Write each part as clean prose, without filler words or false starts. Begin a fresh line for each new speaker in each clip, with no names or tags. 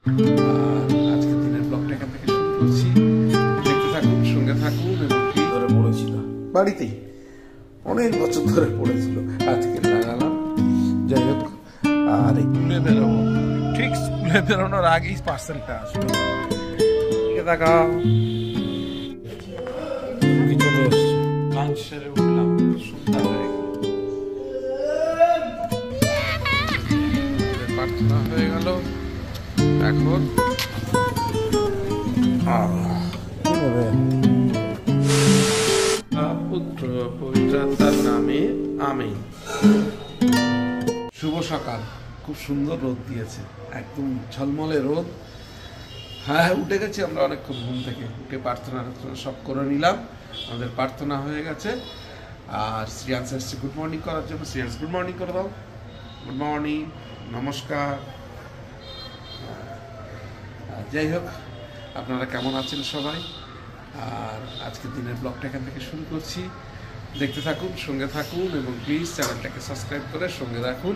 আজকের দিনের ব্লগটা এখান থেকে শুরু করছি। দেখতে থাকুন, সঙ্গে থাকুন এবং ধরে পড়েছিল বাড়িতেই, অনেক বছর ধরে পড়েছিল, আজকে লাগালাম। যাই হোক, আর স্কুলে বেরোবো, ঠিক স্কুলে বেরোনোর আগেই পার্সেলটা আসলো। দেখা চলে এসছে, লাঞ্চ সেরে উঠলাম, সন্ধ্যা হয়ে গেল, প্রার্থনা হয়ে গেল। এখন পুত্র পবিত্রতার নামে আমিন। শুভ সকাল, খুব সুন্দর রোদ দিয়েছে, একদম ঝলমলে রোদ। হ্যাঁ, উঠে গেছি আমরা অনেকক্ষণ ঘুম থেকে, উঠে প্রার্থনা সব করে নিলাম। আমাদের প্রার্থনা হয়ে গেছে। আর শ্রিয়াংশ এসছে গুড মর্নিং করার জন্য। শ্রিয়াংশ গুড মর্নিং করে দাও। গুড মর্নিং, নমস্কার। যাই হোক, আপনারা কেমন আছেন সবাই? আর আজকের দিনের ব্লগটা এখান থেকে শুরু করছি। দেখতে থাকুন, সঙ্গে থাকুন এবং প্লিজ চ্যানেলটাকে সাবস্ক্রাইব করে সঙ্গে রাখুন।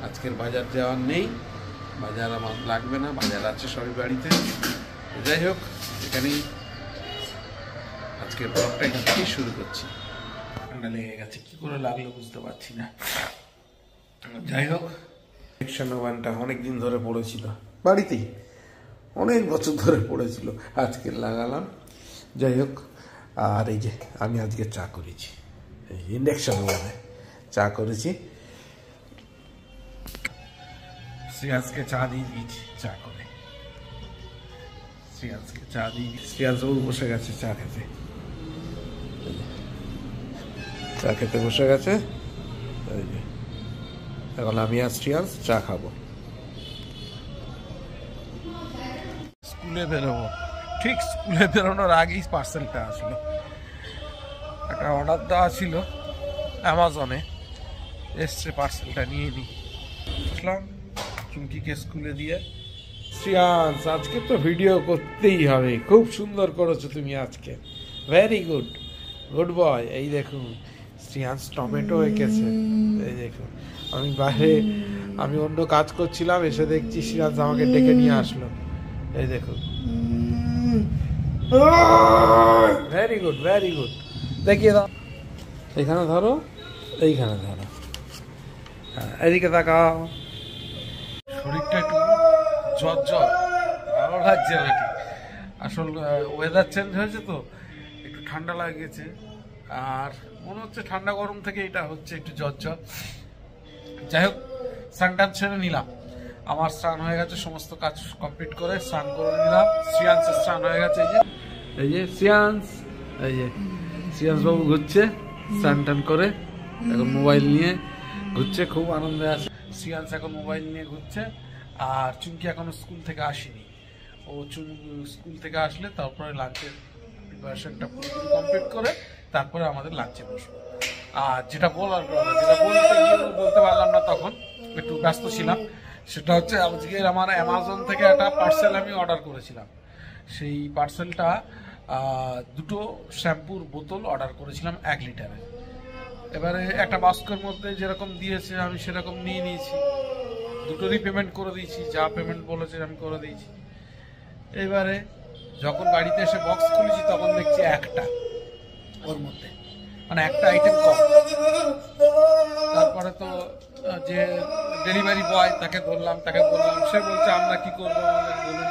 আজকের বাজার যাওয়ার নেই, বাজার আমার লাগবে না, বাজার আছে সবাই বাড়িতে। যাই হোক, এখানেই আজকের ব্লগটা এখান থেকেই শুরু করছি। ঠান্ডা লেগে গেছে, কি করে লাগলো বুঝতে পারছি না। যাই হোক, ইলেকশন ওয়ানটা অনেকদিন ধরে পড়েছিল বাড়িতেই, অনেক বছর ধরে পড়েছিল, আজকে লাগালাম। যাই হোক, আর এই যে আমি আজকে চা করেছি, ইন্ডাকশন ওভেনে চা করেছি। শ্রেয়াসকে চা দিয়ে দিয়েছি, চা করে শ্রেয়াসকে চা দিয়ে দিয়েছি। শ্রেয়াস বাবু বসে গেছে চা খেতে, চা খেতে বসে গেছে। এখন আমি আর শ্রেয়াস চা খাবো। স্কুলে বেরোবো, ঠিক স্কুলে বেরোনোর আগেই পার্সেলটা আসলো। একটা অর্ডার দেওয়া ছিল অ্যামাজনে, এসছে, পার্সেলটা নিয়ে নিই। আসলাম চুমকিকে স্কুলে দিয়ে। শ্রিয়াংশ, আজকে তো ভিডিও করতেই হবে, খুব সুন্দর করেছো তুমি আজকে, ভেরি গুড, গুড বয়। এই দেখুন শ্রিয়াংশ টমেটো এঁকেছে, এই দেখুন। আমি বাইরে, আমি অন্য কাজ করছিলাম, এসে দেখছি শ্রিয়াংশ আমাকে ডেকে নিয়ে আসলো। এই দেখুন, ভেরি গুড, ভেরি গুড। দেখিয়ে দাও, এইখানে ধরো, এইখানে ধরো, হ্যাঁ, এদিকে তাকাও। শরীরটা একটু জ্বর জ্বর, ভালো লাগছে না ঠিক। আসল ওয়েদার চেঞ্জ হয়েছে তো, একটু ঠান্ডা লাগিয়েছে। আর মনে হচ্ছে ঠান্ডা গরম থেকে এটা হচ্ছে, একটু জ্বর জ্বর। যাই হোক, স্নান ছেড়ে নিলাম। আমার স্নান হয়ে গেছে, সমস্ত কাজ কমপ্লিট করে স্নান করে নিলাম। শ্রিয়াংশের স্নান হয়ে গেছে, এই যে শ্রিয়াংশ, এই যে শ্রিয়াংশ বাবু ঘুরছে স্নান টান করে, এখন মোবাইল নিয়ে ঘুরছে, খুব আনন্দে আছে। শ্রিয়াংশ এখন মোবাইল নিয়ে ঘুরছে। আর চুমকি এখনো স্কুল থেকে আসেনি, ও স্কুল থেকে আসলে তারপরে লাঞ্চের প্রিপারেশনটা পুরোপুরি কমপ্লিট করে তারপরে আমাদের লাঞ্চে বসবো। আর যেটা বলতে পারলাম না, তখন একটু ব্যস্ত ছিলাম, সেটা হচ্ছে আজকে আমার অ্যামাজন থেকে একটা পার্সেল আমি অর্ডার করেছিলাম। সেই পার্সেলটা দুটো শ্যাম্পুর বোতল অর্ডার করেছিলাম 1 লিটারের। এবারে একটা বাস্কের মধ্যে যেরকম দিয়েছে আমি সেরকম নিয়ে নিয়েছি, দুটোরই পেমেন্ট করে দিয়েছি, যা পেমেন্ট বলেছে আমি করে দিয়েছি। এবারে যখন বাড়িতে এসে বক্স খুলেছি তখন দেখছি একটা, ওর মধ্যে মানে একটা আইটেম কম। তারপরে তো যে ডেলিভারি বয় তাকে ধরলাম, তাকে বললাম, সে বলছে আমরা কি করবো আমাদের বলুন।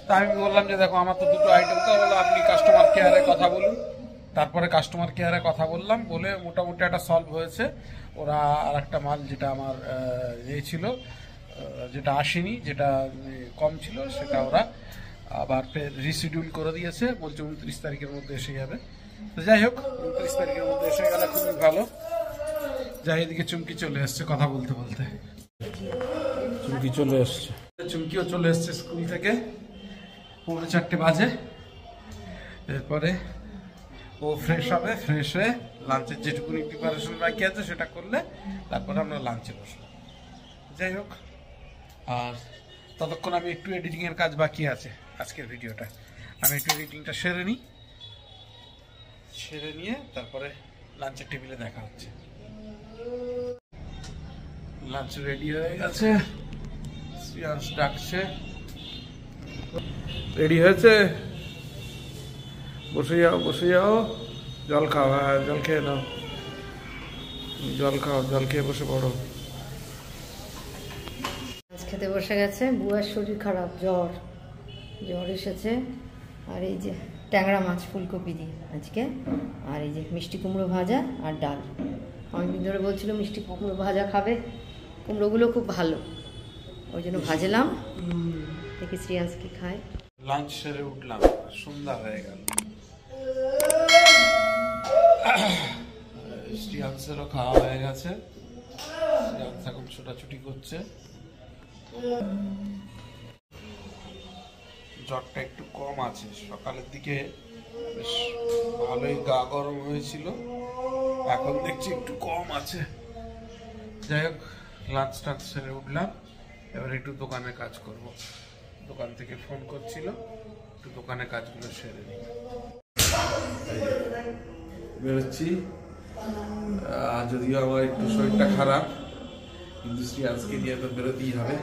তা আমি বললাম যে দেখো আমার তো দুটো আইটেম, তো বললো আপনি কাস্টমার কেয়ারে কথা বলুন। তারপরে কাস্টমার কেয়ারে কথা বললাম, বলে মোটামুটি একটা সলভ হয়েছে। ওরা আর একটা মাল যেটা আমার ছিল, যেটা আসেনি, যেটা কম ছিল, সেটা ওরা আবার রিশিডিউল করে দিয়েছে, বলছে 29 তারিখের মধ্যে এসে যাবে। তো যাই হোক, 29 তারিখের মধ্যে এসে গেলে খুবই ভালো। যাই, এদিকে চুমকি চলে এসছে কথা বলতে বলতে, চুমকি চলে এসছে, চুমকিও চলে এসছে স্কুল থেকে, 4:45 বাজে। এরপরে ও ফ্রেশ হবে, ফ্রেশ হয়ে লাঞ্চের যেটুকুনি প্রিপারেশন বাকি আছে সেটা করলে তারপরে আমরা লাঞ্চে বসবো। যাই হোক, আর ততক্ষণ আমি একটু এডিটিংয়ের কাজ বাকি আছে আজকের ভিডিওটা, আমি একটু এডিটিংটা সেরে নিই, সেরে নিয়ে তারপরে লাঞ্চের টেবিলে দেখা হচ্ছে। লাঞ্চ রেডি হয়ে গেছে, শ্রিয়াংশ ডাকছে, রেডি হয়েছে? বসে যাও, বসে যাও। জল খাও, হ্যাঁ জল খেয়ে নাও, জল খাও, জল খেয়ে বসে পড়ো।
মাছ খেতে বসে গেছে। বুয়ার শরীর খারাপ, জ্বর জ্বর এসেছে। আর এই যে ট্যাংরা মাছ ফুলকপি দিয়ে আজকে, আর এই যে মিষ্টি কুমড়ো ভাজা আর ডাল। অনেকদিন ধরে বলছিল মিষ্টি কুমড়ো ভাজা খাবে, কুমড়োগুলো খুব ভালো, ওই জন্য ভাজলাম। দেখি শ্রেয়াংশ কি খায়।
লাঞ্চ সেরে উঠলাম, সন্ধ্যা হয়ে গেল। শ্রেয়াংশেরও খাওয়া হয়ে গেছে, শ্রেয়াংশ এখন ছোটাছুটি করছে। জ্বরটা একটু কম আছে, সকালের দিকে বেশ ভালোই গা গরম হয়েছিল, এখন দেখছি একটু কম আছে। যাই হোক, লাঞ্চ টাঞ্চ সেরে উঠলাম, এবার একটু দোকানে কাজ করব। দোকান থেকে ফোন করছিল, একটু দোকানে কাজগুলো সেরে নিই। বেরোচ্ছি, যদিও আমার একটু শরীরটা খারাপ, কিন্তু শ্রেয়াংশকে নিয়ে তো বেরোতেই হবে।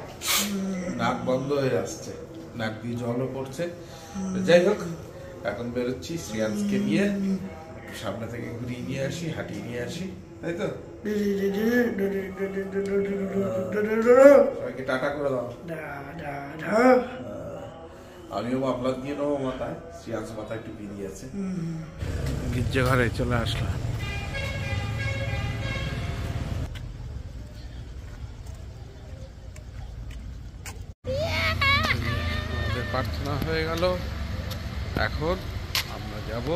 নাক বন্ধ হয়ে আসছে, নাক দিয়ে জলও পড়ছে। যাই হোক, এখন বেরোচ্ছি শ্রেয়াংশকে নিয়ে, সামনে থেকে ঘুরিয়ে নিয়ে আসি, হাঁটিয়ে নিয়ে আসি, তাই তো? সবাইকে টাটা করে দাও। আমিও মাফলার দিয়ে নেবো মাথায়, শ্রেয়াংশ মাথায় একটু বেরিয়ে আছে। গির্জা ঘরে চলে আসলাম। প্রার্থনা হয়ে গেল, এখন আমরা যাব।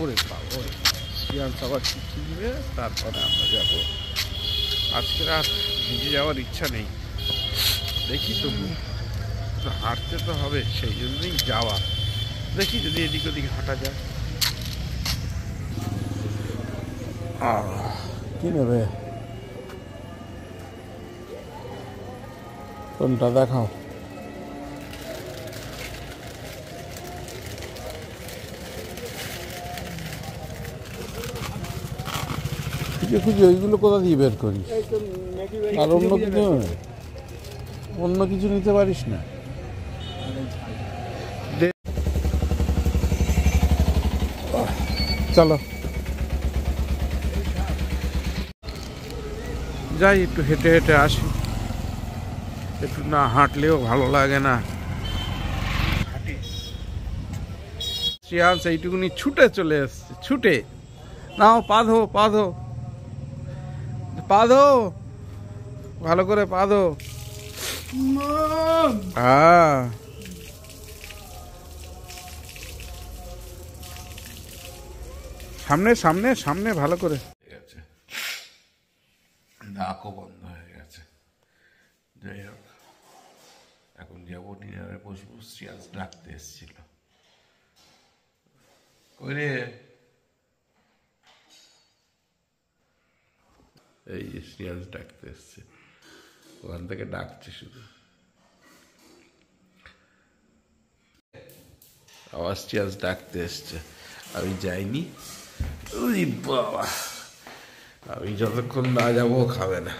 ওরে বাবা, শ্রেয়াংশ আবার চিঠি দিবে, তারপরে আমরা যাব। আজকে আর ভিজে যাওয়ার ইচ্ছা নেই, দেখি তবু হাঁটতে তো হবে, সেই জন্যই যাওয়া। দেখি যদি এদিক ওদিক হাঁটা যায়। কি নেবে, কোনটা দেখাও? খুঁজে খুঁজে ওইগুলো কোথা দিয়ে বের করিস? আর অন্য কিছু নিতে পারিস না? চলো যাই, একটু হেঁটে হেঁটে আসি। একটু না হাঁটলেও ভালো লাগে না। শ্রেয়াংশ এইটুকুনি ছুটে চলে এসছে, ছুটে। নাও পা ধো, পা ধো, পা ধো, ভালো করে পা ধো। হ্যাঁ, সামনে সামনে সামনে, ভালো করে। নাকও বন্ধ হয়ে গেছে। যাই হোক, এখন যাবো ডিনারে বসবো। শ্রেয়াংশ ডাকতে এসেছিল। কই রে? এই যে শ্রেয়াংশ ডাকতে এসছে, ওখান থেকে ডাকছে শুধু। আবার শ্রেয়াংশ ডাকতে এসছে, আমি যাইনি। ওই বাবা, আমি যতক্ষণ না যাবো খাবে না।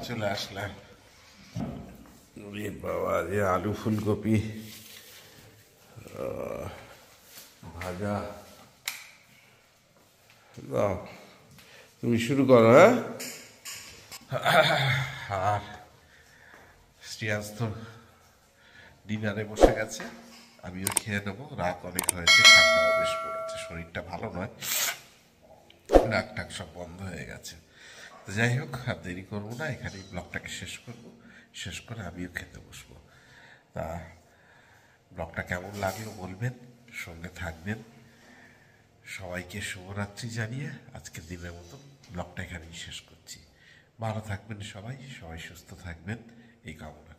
চলে আসলাম। বাবা, যে আলু ফুলকপি ভাজা দাও, তুমি শুরু করো। হ্যাঁ, আর শ্রেয়াংশ তো ডিনারে বসে গেছে, আমিও খেয়ে নেবো। রাত অনেক হয়েছে, ঠান্ডাও বেশ পড়েছে, শরীরটা ভালো নয়, নাক টাক সব বন্ধ হয়ে গেছে। তো যাই হোক, আর দেরি করবো না, এখানেই ব্লগটাকে শেষ করবো। শেষ করে আমিও খেতে বসবো। তা ব্লগটা কেমন লাগলো বলবেন, সঙ্গে থাকবেন। সবাইকে শুভরাত্রি জানিয়ে আজকের দিনের মতো ব্লগটা এখানেই শেষ করছি। ভালো থাকবেন সবাই, সবাই সুস্থ থাকবেন এই কামনা।